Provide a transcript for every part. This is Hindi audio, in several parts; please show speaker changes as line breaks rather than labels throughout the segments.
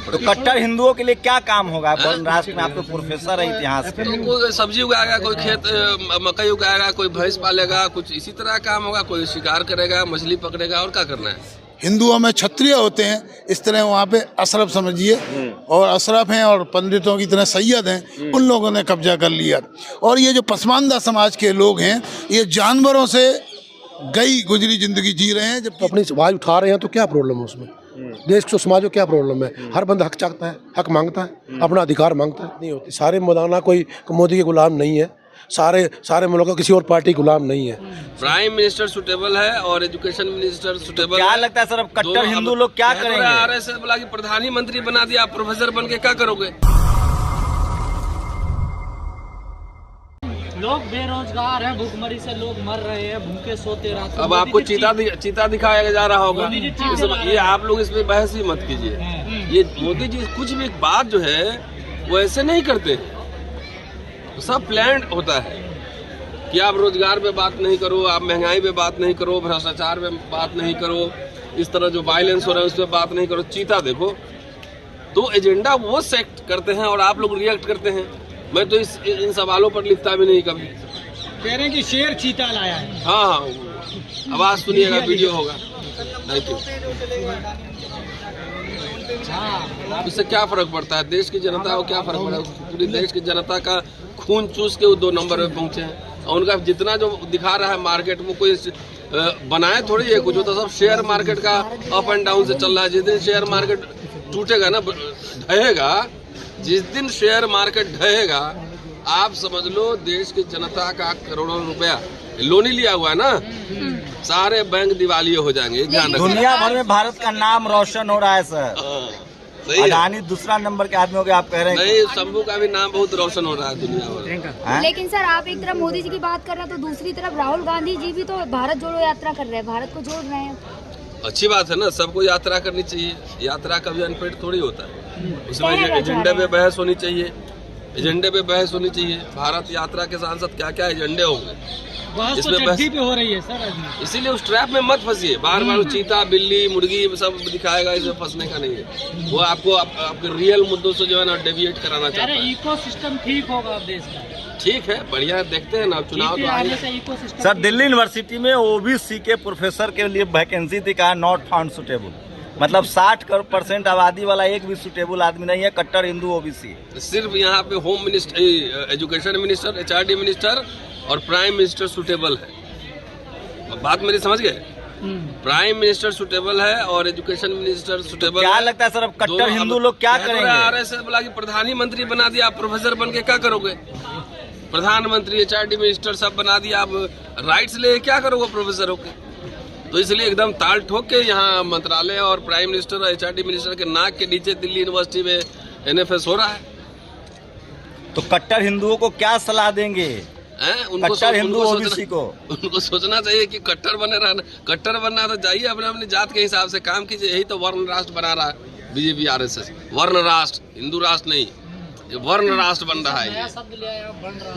तो कट्टर हिंदुओं के लिए क्या काम होगा वर्ण राष्ट्र में? आप तो प्रोफेसर है इतिहास के।
कोई सब्जी उगाएगा, कोई खेत मकई उगाएगा, कोई भैंस पालेगा, कुछ इसी तरह काम होगा, कोई शिकार करेगा, मछली पकड़ेगा, और क्या करना है।
हिंदुओं में क्षत्रिय होते हैं, इस तरह वहाँ पे अशरफ समझिए, और अशरफ हैं और पंडितों की तरह सैयद हैं, उन लोगों ने कब्जा कर लिया। और ये जो पसमानदा समाज के लोग हैं, ये जानवरों से गई गुजरी जिंदगी जी रहे हैं। जब
अपनी आवाज उठा रहे हैं तो क्या प्रॉब्लम है उसमें? देश को समाज को क्या प्रॉब्लम है? हर बंदा हक चाहता है, हक मांगता है, अपना अधिकार मांगता है। नहीं होती सारे मौलाना कोई मोदी के गुलाम नहीं है, सारे मुल्कों किसी और पार्टी गुलाम नहीं है।
प्राइम मिनिस्टर सुटेबल है और एजुकेशन मिनिस्टर सुटेबल
क्या
है।
लगता है सर अब कट्टर हिंदू लोग क्या करेंगे?
आरएसएस बोला कि प्रधानमंत्री बना दिया, आप प्रोफेसर बन के क्या करोगे?
लोग बेरोजगार हैं, भूखमरी से लोग मर रहे हैं, भूखे सोते रहते।
अब आपको चीता दिखाया जा रहा होगा। ये आप लोग इसमें बहस ही मत कीजिए। ये मोदी जी कुछ भी बात जो है वो ऐसे नहीं करते, सब प्लान होता है कि आप रोजगार पे बात नहीं करो, आप महंगाई पे बात नहीं करो, भ्रष्टाचार पे बात नहीं करो, इस तरह जो वायलेंस हो रहा है उस पर बात नहीं करो। चीता देखो, तो एजेंडा वो सेट करते हैं और आप लोग रिएक्ट करते हैं। मैं तो इन सवालों पर लिखता भी नहीं कभी।
कह रहे हैं कि शेर चीता लाया है।
हाँ, आवाज सुनिएगा, वीडियो होगा। Thank you. इससे क्या फर्क पड़ता है? देश की जनता को क्या फर्क पड़ा है? पूरी देश की जनता का खून चूस के वो 2 नंबर पे पहुंचे हैं। और उनका जितना जो दिखा रहा है मार्केट में, कोई बनाए थोड़ी है कुछ, तो सब शेयर मार्केट का अप एंड डाउन से चल रहा है। जिस दिन शेयर मार्केट टूटेगा ना, ढहेगा, जिस दिन शेयर मार्केट ढहेगा, आप समझ लो देश की जनता का करोड़ों रुपया लोन ही लिया हुआ है ना, सारे बैंक दिवालिये हो जाएंगे।
दुनिया भर में भारत का नाम रोशन हो रहा है सर। अडानी दूसरा नंबर के आदमी हो गए, आप कह रहे हैं?
नहीं, शंभू का भी नाम बहुत रोशन हो रहा है दुनिया भर।
लेकिन सर आप एक तरफ मोदी जी की बात कर रहे हैं तो दूसरी तरफ राहुल गांधी जी भी तो भारत जोड़ो यात्रा कर रहे हैं, भारत को जोड़ रहे हैं।
अच्छी बात है ना, सबको यात्रा करनी चाहिए। यात्रा कभी अनपेड थोड़ी होता है, उसमें एजेंडे पे बहस होनी चाहिए, एजेंडे पे बहस होनी चाहिए। भारत यात्रा के साथ साथ क्या क्या एजेंडे होंगे
इसमें बहस पे हो रही है सर।
इसीलिए उस ट्रैप में मत फंसिए। बार बार चीता, बिल्ली, मुर्गी सब दिखाएगा, इसमें फंसने का नहीं है। वो आपको आपके रियल मुद्दों से जो है ना डेविएट कराना चाहता है।
इको सिस्टम ठीक होगा अब देश का।
ठीक है, बढ़िया, देखते हैं ना चुनाव तो आगे।
सर दिल्ली यूनिवर्सिटी में ओबीसी के प्रोफेसर के लिए वैकेंसी थी, कहा नॉट फाउंड सुटेबल। मतलब 60% आबादी वाला एक भी सुटेबल आदमी नहीं है, कट्टर हिंदू ओबीसी।
सिर्फ यहाँ पे home minister, education minister, HRD minister और प्राइम मिनिस्टर सुटेबल है। बात मेरी समझ गए? प्राइम मिनिस्टर सुटेबल है और एजुकेशन मिनिस्टर सुटेबल।
क्या लगता है सर अब कट्टर हिंदू लोग क्या करेंगे?
आरएसएस बोला कि प्रधानमंत्री बना दिया, आप प्रोफेसर बन के क्या करोगे? प्रधानमंत्री, एचआरडी मिनिस्टर सब बना दिया, आप राइट्स ले क्या करोगे प्रोफेसर होके? तो इसलिए एकदम ताल ठोक के यहाँ मंत्रालय और प्राइम मिनिस्टर और एचआरडी मिनिस्टर के नाक के नीचे दिल्ली यूनिवर्सिटी में एनएफएस हो रहा है।
तो कट्टर हिंदुओं को क्या सलाह देंगे? कट्टर हिंदू ओबीसी को
उनको सोचना चाहिए कि कट्टर बनना तो चाहिए, अपने अपनी जात के हिसाब से काम कीजिए। यही तो वर्ण राष्ट्र बना रहा है बीजेपी आरएसएस। वर्ण राष्ट्र, हिंदू राष्ट्र नहीं, ये वर्ण राष्ट्र बन रहा है।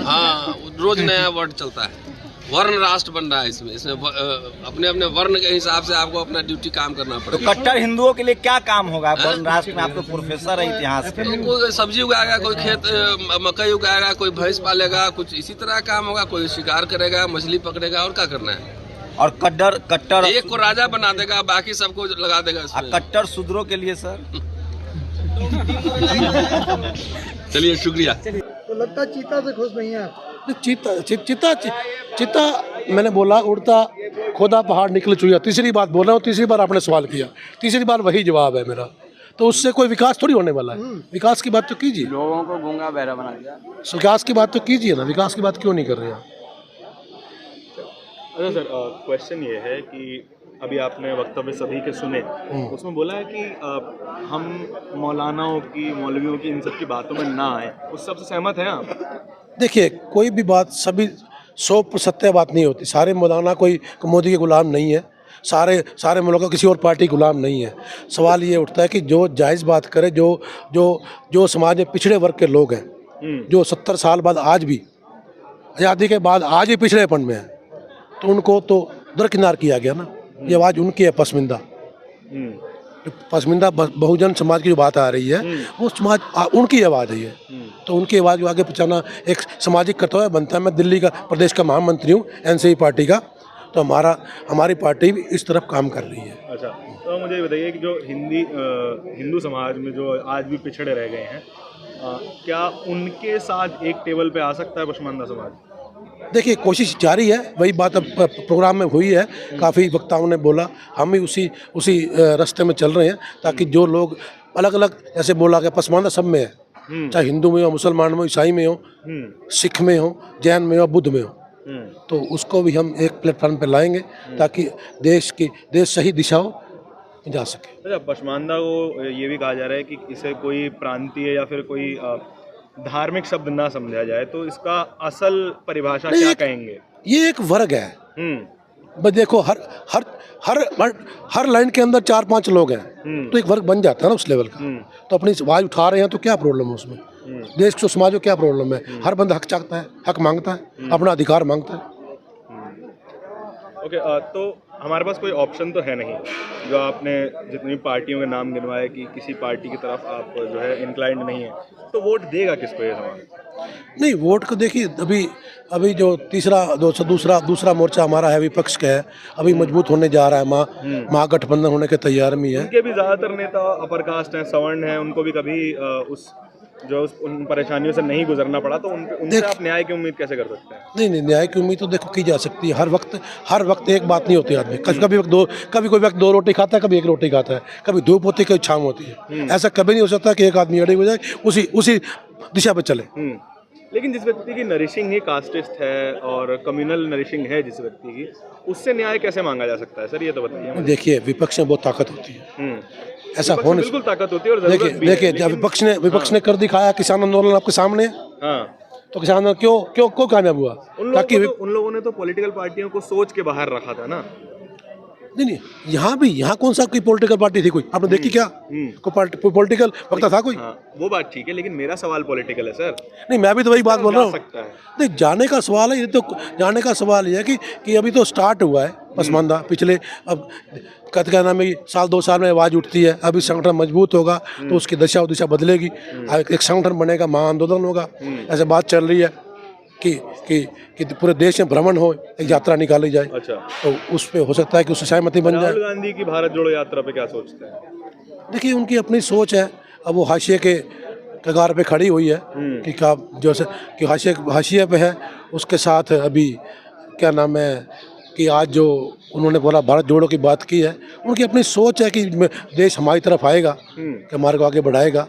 हाँ, रोज नया वर्ड चलता है, वर्ण राष्ट्र बन रहा है। इसमें अपने अपने वर्ण के हिसाब से आपको अपना ड्यूटी काम करना पड़ेगा।
तो कट्टर हिंदुओं के लिए क्या काम होगा वर्ण राष्ट्र में? आप तो प्रोफेसर है इतिहास के।
कोई सब्जी उगाएगा, कोई खेत मकई उगाएगा, कोई भैंस पालेगा, कुछ इसी तरह काम होगा, कोई शिकार करेगा, मछली पकड़ेगा, और क्या करना है।
और कट्टर
एक को राजा बना देगा, बाकी सबको लगा देगा इसमें।
कट्टर शूद्रों के लिए सर?
चलिए, शुक्रिया।
तो लगता है चीता से खुश नहीं है आप?
चिता मैंने बोला उड़ता खोदा पहाड़ निकल चुका। तीसरी बात बोल रहा हूँ, तीसरी बार आपने सवाल किया, तीसरी बार वही जवाब है मेरा। तो उससे कोई विकास थोड़ी होने वाला है। विकास की बात तो कीजिए।
लोगों को गूंगा बहरा बना दिया।
विकास की बात तो कीजिए ना, विकास की बात क्यों नहीं कर रहे हैं?
अच्छा सर, क्वेश्चन ये है कि अभी आपने वक्तव्य सभी के सुने, उसमें बोला है कि हम मौलानाओं की, मौलवियों की, इन सब की बातों में ना आए। उस सबसे सहमत हैं आप?
देखिए, कोई भी बात सभी 100% सत्य बात नहीं होती। सारे मौलाना कोई मोदी के गुलाम नहीं है, सारे मुल्कों किसी और पार्टी गुलाम नहीं है। सवाल ये उठता है कि जो जायज़ बात करे, जो समाज में पिछड़े वर्ग के लोग हैं, जो 70 साल बाद आज भी, आज़ादी के बाद आज भी पिछड़ेपन में है, तो उनको तो दरकिनार किया गया ना। ये आवाज़ उनकी है, पसमिंदा। जो पसमानदा बहुजन समाज की जो बात आ रही है वो समाज उनकी आवाज़ है, तो उनकी आवाज़ को आगे पहुँचाना एक सामाजिक कर्तव्य बनता है। मैं दिल्ली का प्रदेश का महामंत्री हूँ एनसीपी पार्टी का, तो हमारी पार्टी भी इस तरफ काम कर रही है।
अच्छा, तो मुझे ये बताइए कि जो हिंदू समाज में जो आज भी पिछड़े रह गए हैं, क्या उनके साथ एक टेबल पे आ सकता है पसमानदा समाज?
देखिए कोशिश जारी है, वही बात अब प्रोग्राम में हुई है, काफ़ी वक्ताओं ने बोला, हम भी उसी रास्ते में चल रहे हैं ताकि जो लोग अलग अलग ऐसे बोला गया पसमानदा सब में है, चाहे हिंदू में हो, मुसलमान में हो, ईसाई में हो, सिख में हो, जैन में हो, बुद्ध में हो, तो उसको भी हम एक प्लेटफॉर्म पर लाएंगे ताकि देश सही दिशाओं में जा सके।
अच्छा, पसमानदा को ये भी कहा जा रहा है कि इसे कोई प्रांतीय या फिर कोई धार्मिक शब्द ना समझा जाए, तो इसका असल परिभाषा क्या कहेंगे? ये
एक वर्ग है। बस देखो हर लाइन के अंदर 4-5 लोग हैं, तो एक वर्ग बन जाता है ना उस लेवल का। तो अपनी आवाज उठा रहे हैं तो क्या प्रॉब्लम है उसमें? देश को समाज को क्या प्रॉब्लम है? हर बंदा हक चाहता है, हक मांगता है, अपना अधिकार मांगता है।
ओके, तो हमारे पास कोई ऑप्शन तो है नहीं। जो आपने जितनी पार्टियों के नाम गिनवाए कि किसी पार्टी की तरफ आप जो है इंक्लाइंड नहीं है, तो वोट देगा किसको ये समाज?
नहीं, वोट को देखिए अभी जो दूसरा मोर्चा हमारा है विपक्ष का है, अभी मजबूत होने जा रहा है, महागठबंधन होने के तैयार में है।
उनके भी ज़्यादातर नेता अपर कास्ट हैं, सवर्ण हैं, उनको भी कभी उन परेशानियों से नहीं गुजरना पड़ा, तो उनसे आप न्याय की उम्मीद कैसे कर सकते हैं?
नहीं, न्याय की उम्मीद तो देखो की जा सकती है। हर वक्त एक बात नहीं होती आदमी, कभी कोई व्यक्ति 2 रोटी खाता है, कभी 1 रोटी खाता है, कभी धूप होती है, कभी छाँव होती है। ऐसा कभी नहीं हो सकता कि एक आदमी अड़े हो जाए उसी दिशा पर चले।
लेकिन जिस व्यक्ति की नरिशिंग ही कास्टिस्ट है और कम्युनल नरिशिंग है जिस व्यक्ति की, उससे न्याय कैसे मांगा जा सकता है सर, ये तो बताइए।
देखिए विपक्ष में बहुत ताकत होती है, ऐसा होने
बिल्कुल ताकत होती है और ज़रूरत भी है।
देखिए जब विपक्ष ने कर दिखाया, किसान आंदोलन आपके सामने है, तो किसान आंदोलन क्यों कामयाब हुआ?
उन लोगों ने तो पॉलिटिकल पार्टियों को सोच के बाहर रखा था ना।
नहीं, यहाँ कौन सा कोई पॉलिटिकल पार्टी थी? कोई आपने देखी क्या? कोई पॉलिटिकल वक्ता था कोई?
वो बात ठीक है, लेकिन मेरा सवाल पॉलिटिकल है सर।
नहीं, मैं भी तो वही बात बोल रहा हूँ।
नहीं,
जाने का सवाल है, ये तो जाने का सवाल ये है कि अभी तो स्टार्ट हुआ है पसमानदा। पिछले अब क्या नाम है, 1-2 साल में आवाज़ उठती है, अभी संगठन मजबूत होगा तो उसकी दिशा बदलेगी, एक संगठन बनेगा, महाआंदोलन होगा। ऐसे बात चल रही है कि पूरे देश में भ्रमण हो, एक यात्रा निकाली जाए।
अच्छा,
तो उस पे हो सकता है कि उससे सहमति बन जाए।
राहुल गांधी की भारत जोड़ो यात्रा पे क्या सोचते हैं?
देखिए उनकी अपनी सोच है, अब वो हाशिए के कगार पे खड़ी हुई है कि क्या जैसे कि हाशिए पे है। उसके साथ अभी क्या नाम है कि आज जो उन्होंने बोला भारत जोड़ो की बात की है, उनकी अपनी सोच है कि देश हमारी तरफ आएगा, कि हमारे को आगे बढ़ाएगा।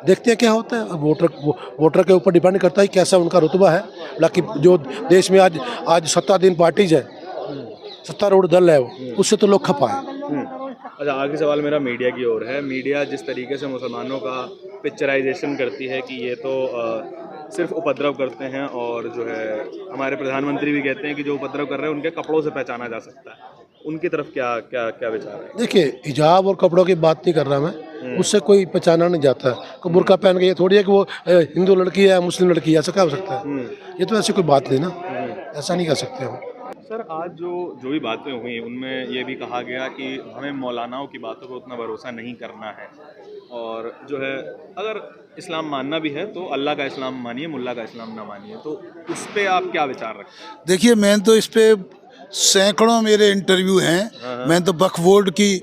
देखते हैं क्या होता है। अब वोटर के ऊपर डिपेंड करता है कैसा उनका रुतबा है। बाकी जो देश में आज सत्ताधीन पार्टीज है, सत्तारूढ़ दल है, उससे तो लोग खपा है।
अच्छा, आखिरी सवाल मेरा मीडिया की ओर है। मीडिया जिस तरीके से मुसलमानों का पिक्चराइजेशन करती है कि ये तो सिर्फ उपद्रव करते हैं, और जो है हमारे प्रधानमंत्री भी कहते हैं कि जो उपद्रव कर रहे हैं उनके कपड़ों से पहचाना जा सकता है, उनकी तरफ क्या विचार है? देखिए
हिजाब और कपड़ों की बात नहीं कर रहा मैं, उससे कोई पहचाना नहीं जाता है। कोई बुर्का पहन के ये थोड़ी है कि वो हिंदू लड़की है, मुस्लिम लड़की है, ऐसा क्या हो सकता है? ये तो ऐसी कोई बात नहीं ना, ऐसा नहीं कर सकते हम।
सर, आज जो भी बातें हुई उनमें ये भी कहा गया कि हमें मौलानाओं की बातों पर उतना भरोसा नहीं करना है, और जो है अगर इस्लाम मानना भी है तो अल्लाह का इस्लाम मानिए, मुल्ला का इस्लाम ना मानिए। तो उस पर आप क्या विचार रखते हैं?
देखिए, मैं तो इस पे सैकड़ों मेरे इंटरव्यू हैं। मैं तो वक्फ बोर्ड की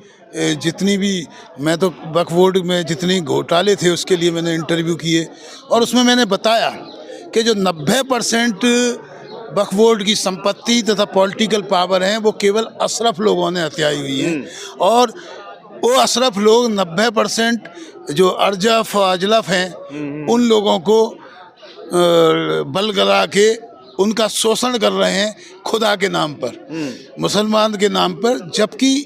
वक्फ बोर्ड में जितनी घोटाले थे उसके लिए मैंने इंटरव्यू किए, और उसमें मैंने बताया कि जो 90% वक्फ बोर्ड की संपत्ति तथा पॉलिटिकल पावर हैं वो केवल अशरफ लोगों ने हथियाई हुई है, और वो अशरफ लोग 90% जो अर्जफ अजलफ हैं उन लोगों को बल गला के उनका शोषण कर रहे हैं खुदा के नाम पर, मुसलमान के नाम पर। जबकि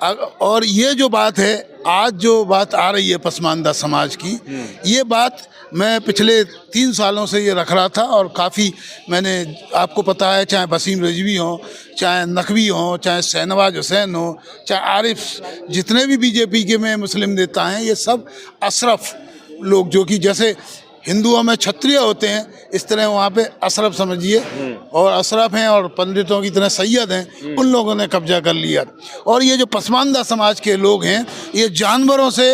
और ये जो बात है, आज जो बात आ रही है पसमानदा समाज की, ये बात मैं पिछले 3 सालों से ये रख रहा था, और काफ़ी मैंने, आपको पता है, चाहे वसीम रिजवी हो, चाहे नकवी हो, चाहे शहनवाज हुसैन हो, चाहे आरिफ, जितने भी बीजेपी के में मुस्लिम नेता हैं, ये सब अशरफ लोग जो कि जैसे हिंदुओं में क्षत्रिय होते हैं, इस तरह वहाँ पे अशरफ समझिए, और अशरफ हैं और पंडितों की तरह सैयद हैं, उन लोगों ने कब्जा कर लिया। और ये जो पसमानदा समाज के लोग हैं, ये जानवरों से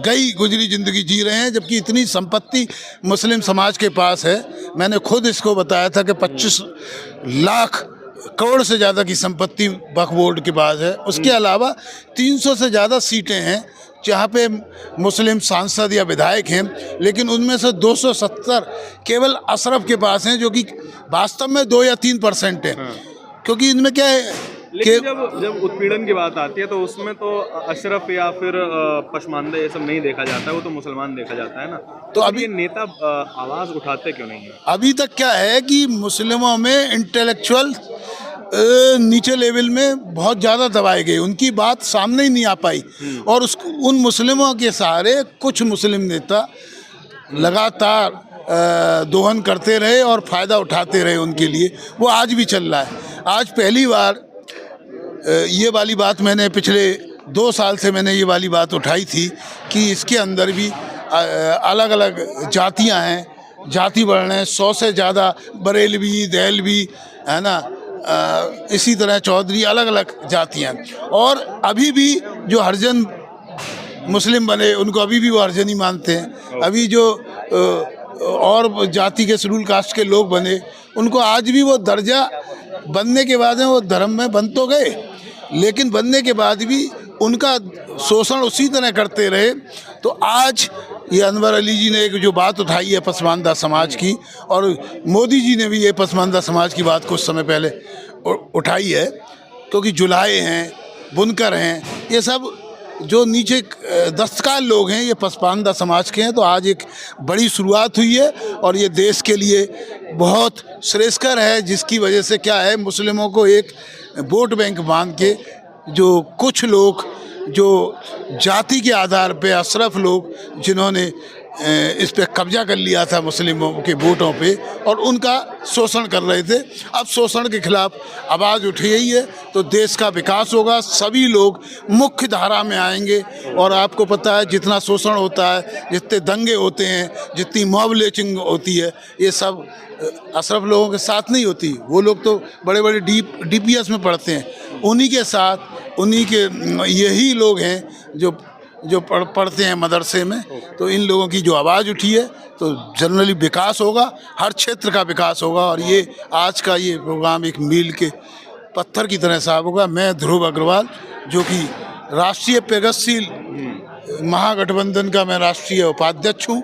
गई गुजरी ज़िंदगी जी रहे हैं, जबकि इतनी संपत्ति मुस्लिम समाज के पास है। मैंने खुद इसको बताया था कि 25 लाख करोड़ से ज़्यादा की संपत्ति वक्फ बोर्ड के पास है। उसके अलावा 300 से ज़्यादा सीटें हैं जहाँ पे मुस्लिम सांसद या विधायक हैं, लेकिन उनमें से 270 केवल अशरफ के पास हैं, जो कि वास्तव में 2 या 3% है। क्योंकि इनमें क्या है
लेकिन जब उत्पीड़न की बात आती है तो उसमें तो अशरफ या फिर पशमानदा ये सब नहीं देखा जाता है, वो तो मुसलमान देखा जाता है ना। तो अभी ये नेता आवाज़ उठाते क्यों नहीं है?
अभी तक क्या है कि मुस्लिमों में इंटेलेक्चुअल नीचे लेवल में बहुत ज़्यादा दबाए गए, उनकी बात सामने ही नहीं आ पाई। और उन मुस्लिमों के सहारे कुछ मुस्लिम नेता लगातार दोहन करते रहे और फ़ायदा उठाते रहे उनके लिए। वो आज भी चल रहा है। आज पहली बार ये वाली बात मैंने पिछले 2 साल से मैंने ये वाली बात उठाई थी कि इसके अंदर भी अलग अलग जातियां हैं, जाति वर्ण हैं, 100 से ज़्यादा बरेलवी, देहलवी, है ना, इसी तरह चौधरी, अलग अलग जातियां। और अभी भी जो हरिजन मुस्लिम बने, उनको अभी भी वो हरिजन ही मानते हैं। अभी जो और जाति के शेड्यूल कास्ट के लोग बने, उनको आज भी वो दर्जा बनने के बाद में वो धर्म में बन तो गए, लेकिन बनने के बाद भी उनका शोषण उसी तरह करते रहे। तो आज ये अनवर अली जी ने एक जो बात उठाई है पसमानदा समाज की, और मोदी जी ने भी ये पसमानदा समाज की बात कुछ समय पहले उठाई है, क्योंकि जुलाहे हैं, बुनकर हैं, ये सब जो नीचे दस्तकार लोग हैं, ये पसमानदा समाज के हैं। तो आज एक बड़ी शुरुआत हुई है और ये देश के लिए बहुत श्रेयस्कर है, जिसकी वजह से क्या है, मुस्लिमों को एक वोट बैंक मान के जो कुछ लोग जो जाति के आधार पे अशरफ लोग जिन्होंने इस पे कब्जा कर लिया था मुस्लिमों के वोटों पे, और उनका शोषण कर रहे थे, अब शोषण के खिलाफ आवाज़ उठी गई है तो देश का विकास होगा, सभी लोग मुख्य धारा में आएंगे। और आपको पता है जितना शोषण होता है, जितने दंगे होते हैं, जितनी मॉब लिंचिंग होती है, ये सब अशरफ लोगों के साथ नहीं होती। वो लोग तो बड़े बड़े DPS में पढ़ते हैं, उन्हीं के साथ, उन्हीं के यही लोग हैं जो पढ़ते हैं मदरसे में। तो इन लोगों की जो आवाज़ उठी है तो जनरली विकास होगा, हर क्षेत्र का विकास होगा। और ये आज का ये प्रोग्राम एक मील के पत्थर की तरह साफ होगा। मैं ध्रुव अग्रवाल, जो कि राष्ट्रीय प्रगतिशील महागठबंधन का मैं राष्ट्रीय उपाध्यक्ष हूँ,